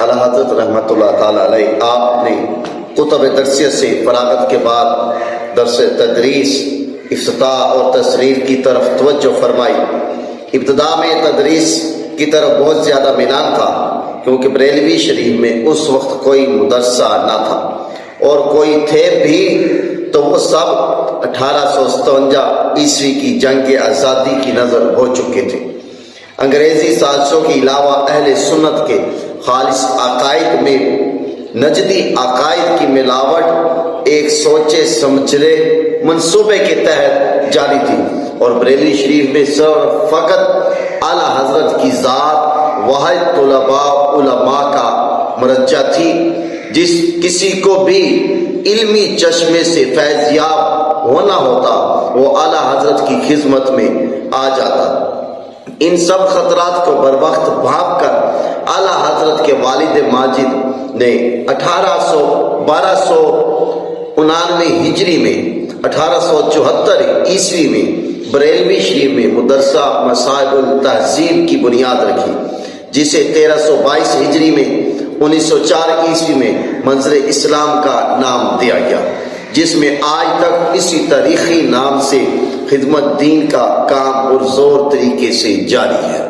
اعلیٰ حضرت رحمۃ اللہ تعالیٰ علیہ آپ نے کتب درسیت سے فراغت کے بعد درس تدریس، افتتاح اور تصریف کی طرف توجہ فرمائی۔ ابتدا میں تدریس کی طرف بہت زیادہ میلان تھا، کیونکہ بریلوی شریف میں اس وقت کوئی مدرسہ نہ تھا، اور کوئی تھے بھی تو وہ سب 1857 عیسوی کی جنگ آزادی کی نظر ہو چکے تھے۔ انگریزی سازشوں کے علاوہ اہل سنت کے خالص عقائد میں نجدی عقائد کی ملاوٹ ایک سوچے سمجھے منصوبے کے تحت جاری تھی، اور بریلوی شریف میں صرف فقط اعلیٰ حضرت کی ذات واحد طلباء علماء کا مرجع تھی۔ جس کسی کو بھی علمی چشمے سے فیضیاب ہونا ہوتا وہ اعلیٰ حضرت کی خدمت میں آ جاتا۔ ان سب خطرات کو بر وقت بھانپ کر اعلیٰ حضرت کے والد ماجد نے 1299 ہجری میں 1874 عیسوی میں بریلوی شریف میں مدرسہ مصائب التہذیب کی بنیاد رکھی، جسے 1322 ہجری میں 1904 عیسوی میں منظر اسلام کا نام دیا گیا، جس میں آج تک اسی تاریخی نام سے خدمت دین کا کام اور زور طریقے سے جاری ہے۔